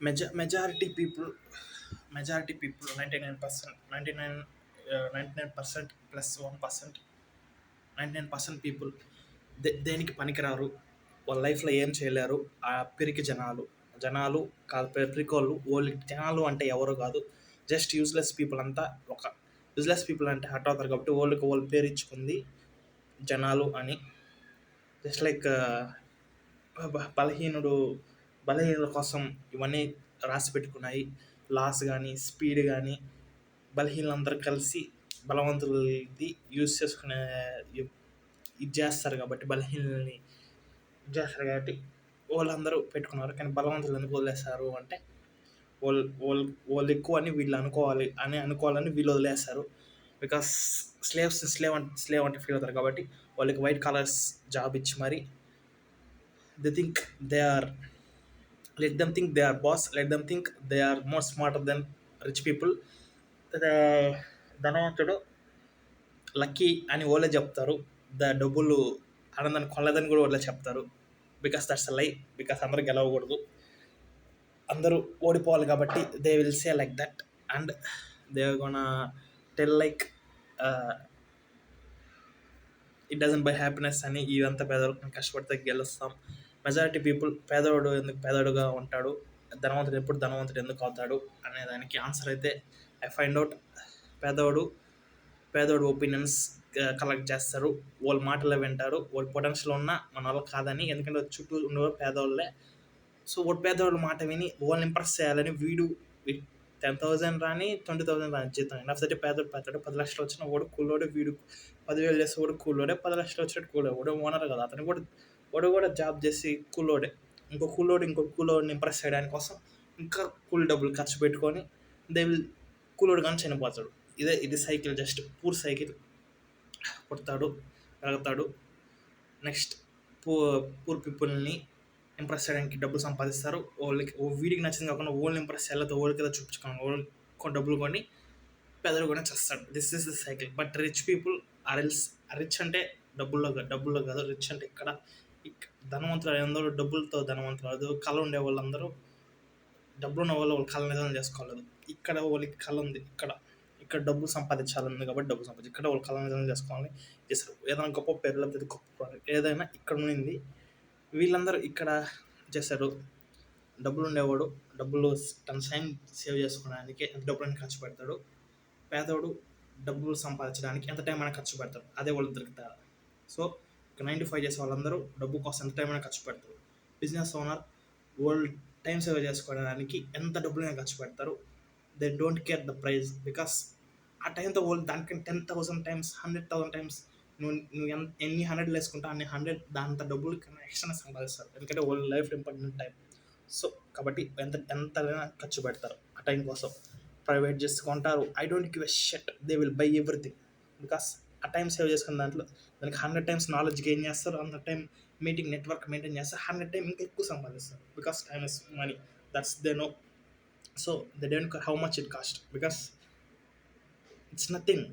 Majority people 99%, 99% plus 1%, 99% people దేనికి పనికిరారు. వాళ్ళ లైఫ్లో ఏం చేయలేరు. ఆ పిరికి జనాలు కాదు, పిరికోళ్ళు. వాళ్ళు జనాలు అంటే ఎవరు కాదు, జస్ట్ యూజ్లెస్ పీపుల్ అంతా. ఒక యూజ్లెస్ పీపుల్ అంటే హర్ట్ అవుతారు కాబట్టి వాళ్ళ పేరు ఇచ్చుకుంది జనాలు అని. జస్ట్ లైక్ బలహీనుడు బలహీనుల కోసం ఇవన్నీ రాసి పెట్టుకున్నాయి. లాస్ కానీ, స్పీడ్ కానీ, బలహీనులందరూ కలిసి బలవంతులది యూజ్ చేసుకునే ఇది చేస్తారు కాబట్టి, బలహీనుల్ని ఇది చేస్తారు కాబట్టి వాళ్ళందరూ పెట్టుకున్నారు. కానీ బలవంతులు ఎందుకు వదిలేస్తారు అంటే, వాళ్ళు ఎక్కువ అని వీళ్ళు అనుకోవాలని వీళ్ళు వదిలేస్తారు. బికాస్ స్లేవ్ అంటే ఫీల్ అవుతారు కాబట్టి వాళ్ళకి వైట్ కాలర్స్ జాబ్ ఇచ్చి మరి they think they are let them think they are boss, let them think they are more smarter than rich people. ధనవంతుడు లక్కీ అని వాళ్ళే చెప్తారు. డబ్బులు ఆనందాన్ని కొనలేదని కూడా వాళ్ళే చెప్తారు. బికాస్ దట్స్ లై. బికాస్ అందరూ గెలవకూడదు, అందరూ ఓడిపోవాలి కాబట్టి they will say like that. And they gonna tell like it doesn't buy happiness అని. ఇదంతా పేదవాళ్ళు కష్టపడితే గెలుస్తాం. మెజారిటీ పీపుల్ పేదవాడు ఎందుకు పేదవాడుగా ఉంటాడు, ధనవంతుడు ఎప్పుడు ధనవంతుడు ఎందుకు అవుతాడు అనే దానికి ఆన్సర్ అయితే ఐ ఫైండ్ అవుట్. పేదవాడు పేదోడు ఒపీనియన్స్ కలెక్ట్ చేస్తారు, వాళ్ళ మాటలే వింటారు. వాళ్ళ పొటెన్షియల్ ఉన్న మన వాళ్ళు కాదని, ఎందుకంటే చుట్టూ ఉండేవారు పేదవాళ్ళే. సో వాడు పేదవాళ్ళ మాట విని వాళ్ళని ఇంప్రెస్ చేయాలని వీడు 10,000 రాని 20,000 రాని జీతం అయినా సరే పేదోడు 10 లక్షలు వచ్చిన వాడు కూలోడే. వీడు 10,000 చేస్తే వాడు కూలోడే, 10 లక్షలు వచ్చినట్టు కూలోడే. వాడు ఓనర్ కదా, వాడు కూడా జాబ్ చేసి కూలోడే. ఇంకో కూలోడిని ఇంప్రెస్ చేయడానికి కోసం ఇంకా కూలి డబ్బులు ఖర్చు పెట్టుకొని దే విల్ కూలోడు కానీ చనిపోతాడు. ఇది సైకిల్, జస్ట్ పూర్ సైకిల్. పుడతాడు, పెరుగుతాడు. నెక్స్ట్ పూర్ పీపుల్ని ఇంప్రెస్ చేయడానికి డబ్బులు సంపాదిస్తారు. వీడికి నచ్చింది కాకుండా వాళ్ళని ఇంప్రెస్ చేయాలి, వాళ్ళకి ఏదో చూపించుకోవాలి, వాళ్ళకి డబ్బులు కొని పెదలు కొని చేస్తాడు. This is the cycle. But rich people rich అంటే డబ్బుల్లో కాదు. రిచ్ అంటే ఇక్కడ ధనవంతులు అందరూ డబ్బులతో ధనవంతులు. అది కళ ఉండే వాళ్ళందరూ డబ్బులు ఉన్న వాళ్ళు కళ నిజం చేసుకోలేదు. ఇక్కడ వాళ్ళకి కళ ఉంది, ఇక్కడ డబ్బు సంపాదించాలని కాబట్టి డబ్బు సంపాదించి ఇక్కడ వాళ్ళు కళ నిజం చేసుకోవాలని చేస్తారు. ఏదైనా గొప్ప పేరు లేకపోతే గొప్ప ప్రోడక్ట్ ఏదైనా ఇక్కడ ఉంది. వీళ్ళందరూ ఇక్కడ చేస్తారు. డబ్బులు ఉండేవాడు డబ్బులు తన టైం సేవ్ చేసుకోవడానికి ఎంత డబ్బులని ఖర్చు పెడతాడు. పేదవాడు డబ్బులు సంపాదించడానికి ఎంత టైం అయినా ఖర్చు పెడతాడు. అదే వాళ్ళు దొరుకుతారు. సో 9 to 5 చేసే వాళ్ళందరూ డబ్బు కోసం ఎంత టైం అయినా ఖర్చు పెడతారు. Business owner world time save చేసుకోవడానికి ఎంత డబ్బులైనా ఖర్చు పెడతారు. They don't care the prize. Because ఆ టైంతో వాళ్ళు దానికంటే 10,000 టైమ్స్ 100,000 టైమ్స్ నువ్వు ఎన్ని 100 వేసుకుంటా అన్ని 100 దాంత డబ్బులు కన్నా ఎక్స్ట్రా సంపాదిస్తారు. ఎందుకంటే వాళ్ళ లైఫ్ ఇంపార్టెంట్ టైం. సో కాబట్టి ఎంతైనా ఖర్చు పెడతారు ఆ టైం కోసం. ప్రైవేట్ చేసుకుంటారు. I don't give a shut, they will buy everything. Because ఆ టైం సేవ్ చేసుకున్న దాంట్లో దానికి 100 టైమ్స్ నాలెడ్జ్ గెయిన్ చేస్తారు. 100 టైం మీటింగ్ నెట్వర్క్ మెయింటైన్ చేస్తారు. 100 టైం ఇంకా ఎక్కువ సంపాదిస్తారు. Because time is money, that's they know. So they don't care how much it cost, because it's nothing.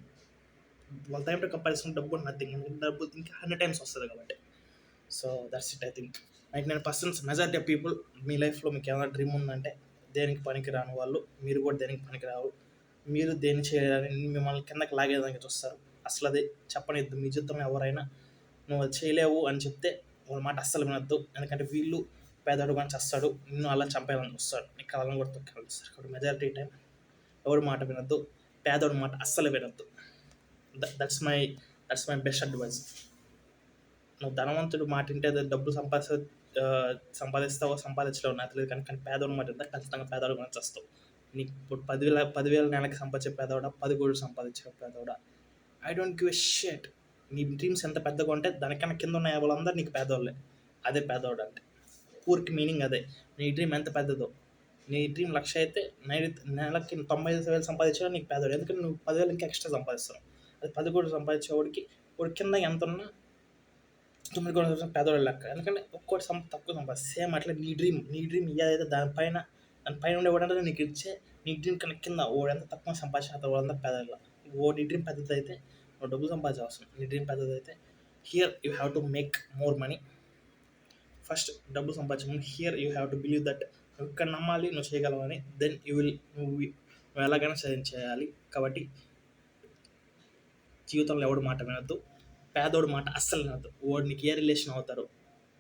వాళ్ళ టైంతో కంపేర్ చేసుకుని డబ్బు నథింగ్. డబ్బు ఇంకా 100 టైమ్స్ వస్తుంది కాబట్టి. So that's it. I think 99% majority of people మీ లైఫ్లో మీకు ఏమైనా డ్రీమ్ ఉందంటే దేనికి పనికి రాని వాళ్ళు, మీరు కూడా దేనికి పనికి రావు. మీరు దేన్ని చేయాలని మిమ్మల్ని కిందకి లాగేదానికి చూస్తారు. అసలు అది చెప్పనిద్దు. మీ జీవితంలో ఎవరైనా నువ్వు అది చేయలేవు అని చెప్తే వాళ్ళ మాట అస్సలు వినొద్దు. ఎందుకంటే వీళ్ళు పేదవాడు కానీ చేస్తాడు, నిన్ను అలా చంపేయాలని వస్తాడు, నీకు కళలను కూడా తొక్కేయాలని వస్తారు. కాబట్టి మెజారిటీ టైం ఎవరి మాట వినొద్దు, పేదవాడి మాట అస్సలు వినొద్దు. That's my best advice. నువ్వు ధనవంతుడు మాట వింటే డబ్బులు సంపాదిస్తావో సంపాదించలేవు నాకు తెలియదు. కానీ పేదవాడి మాట వింటే ఖచ్చితంగా పేదవాడు గురించి వస్తావు. నీకు ఇప్పుడు 10,000 నెలకి సంపాదించే పేదవాడా, 10 కోట్లు సంపాదించే పేదవాడా, I don't give a shit. నీ డ్రీమ్స్ ఎంత పెద్దగా ఉంటే దానికన్నా కింద ఉన్న వాళ్ళందరూ నీకు పేదవాళ్ళే. అదే పేదవాడు అంటే. పూర్కి మీనింగ్ అదే. నీ డ్రీమ్ ఎంత పెద్దదో, నీ డ్రీమ్ 1,00,000 అయితే నెలకి 95,000 సంపాదించినా నీకు పేదవాడు. ఎందుకంటే నువ్వు 10,000 ఇంకా ఎక్స్ట్రా సంపాదిస్తున్నావు. అది 10 కోట్లు సంపాదించేవాడికి వాడి కింద ఎంత ఉన్నా 9 కోట్ల పేదవాడు లెక్క. ఎందుకంటే ఒక్కోటి తక్కువ సంపాదిస్తుంది. సేమ్ అట్లా నీ డ్రీమ్ ఏదైతే దానిపైన ఉండేవాడంటే నీకు ఇచ్చే నీ డ్రీమ్ కన్నా కింద వాడు ఎంత తక్కువ సంపాదించిన వాళ్ళంతా పేదవాళ్ళ. నీ డ్రీమ్ పెద్దది అయితే నువ్వు డబ్బులు సంపాదించే అవసరం. నీ డ్రీమ్ పెద్దది అయితే here you have to make more money. First డబ్బులు సంపాదించే ముందు here you have to believe that ఇక్కడ నమ్మాలి నువ్వు చేయగలవని. దెన్ యూ విల్ నువ్వు ఎలాగైనా చేయాలి. కాబట్టి జీవితంలో ఎవడి మాట వినొద్దు. పేదోడి మాట అస్సలు వినొద్దు. వాడు నీకు ఏ రిలేషన్ అవుతారు,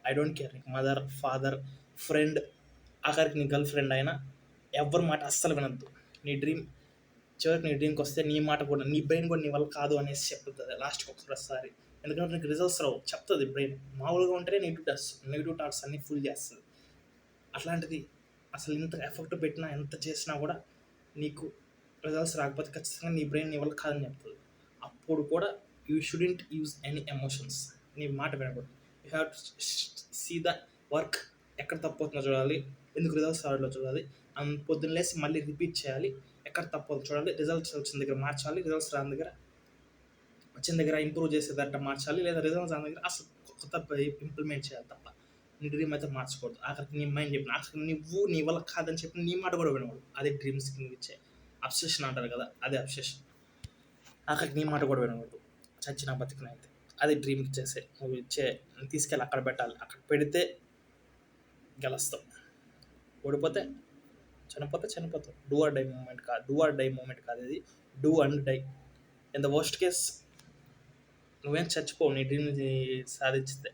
ఐ డోంట్ కేర్. నీకు మదర్, ఫాదర్, ఫ్రెండ్, ఆఖరికి నీ గర్ల్ ఫ్రెండ్ అయినా ఎవరి మాట అస్సలు వినొద్దు. నీ డ్రీమ్ చివరికి నీ డ్రీమ్కి వస్తే నీ మాట కూడా, నీ బ్రెయిన్ కూడా నీ వల్ల కాదు అనేసి చెప్తుంది లాస్ట్కి ఒకసారి. ఎందుకంటే నీకు రిజల్ట్స్ రావు, చెప్తుంది బ్రెయిన్. మామూలుగా ఉంటేనే నెగిటివ్ థాట్స్ అన్నీ ఫుల్ చేస్తుంది. అట్లాంటిది అసలు ఇంత ఎఫెక్ట్ పెట్టినా ఎంత చేసినా కూడా నీకు రిజల్ట్స్ రాకపోతే ఖచ్చితంగా నీ బ్రెయిన్ నీ వల్ల కాదని చెప్తుంది. అప్పుడు కూడా you shouldn't use any emotions. నీ మాట వినకూడదు. You have to see the work, ఎక్కడ తప్పుతుందో చూడాలి, ఎందుకు రిజల్ట్స్ రావడంలో చూడాలి. పొద్దున్న లేసి మళ్ళీ రిపీట్ చేయాలి, ఎక్కడ తప్పుతుందో చూడాలి, రిజల్ట్స్ వచ్చిన దగ్గర మార్చాలి, రిజల్ట్స్ రాని దగ్గర వచ్చిన దగ్గర ఇంప్రూవ్ చేసేదట్ట మార్చాలి, లేదా రిజల్ట్స్ రాని దగ్గర అసలు కొత్త ఇంప్లిమెంట్ చేయాలి తప్ప నీ డ్రీమ్ అయితే మార్చకూడదు. ఆఖరికి నీ మైండ్ చెప్పిన, ఆఖరికి నువ్వు నీ వల్ల కాదని చెప్పి నీ మాట కూడా వినకూడదు. అదే డ్రీమ్స్ కింద ఇచ్చే అబ్సెషన్ అంటారు కదా, అదే అబ్సెషన్. ఆఖరికి నీ మాట కూడా వినకూడదు, చచ్చిన బతికిన అయితే. అది డ్రీమ్కి ఇచ్చేసే, నువ్వు తీసుకెళ్ళి అక్కడ పెట్టాలి. అక్కడ పెడితే గెలుస్తావు, ఓడిపోతే చనిపోతావు. డూ ఆర్ డై మూమెంట్ కాదు ఇది, do and die. In the worst case నువ్వేం చచ్చిపోవు నీ డ్రీమ్ని సాధించితే.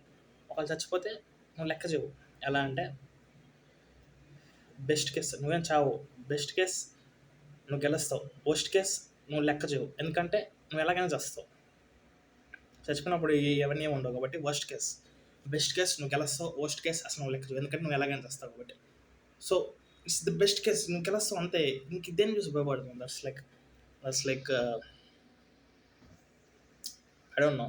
ఒకవేళ చచ్చిపోతే నువ్వు లెక్క చెవు. ఎలా అంటే బెస్ట్ కేస్ నువ్వేం చావు, బెస్ట్ కేస్ నువ్వు గెలుస్తావు, వర్స్ట్ కేస్ నువ్వు లెక్క చెవు. ఎందుకంటే నువ్వు ఎలాగైనా చేస్తావు, చచ్చిపోయినప్పుడు ఎవరినీ ఉండవు కాబట్టి. బెస్ట్ కేస్ నువ్వు గెలుస్తావు, వర్స్ట్ కేస్ అసలు నువ్వు లెక్క చెవు, ఎందుకంటే నువ్వు ఎలాగైనా చేస్తావు కాబట్టి. So it's the best case, నువ్వు గెలుస్తావు అంతే. ఇంక దేని చూసి భయపడుతుంది. That's like I don't know.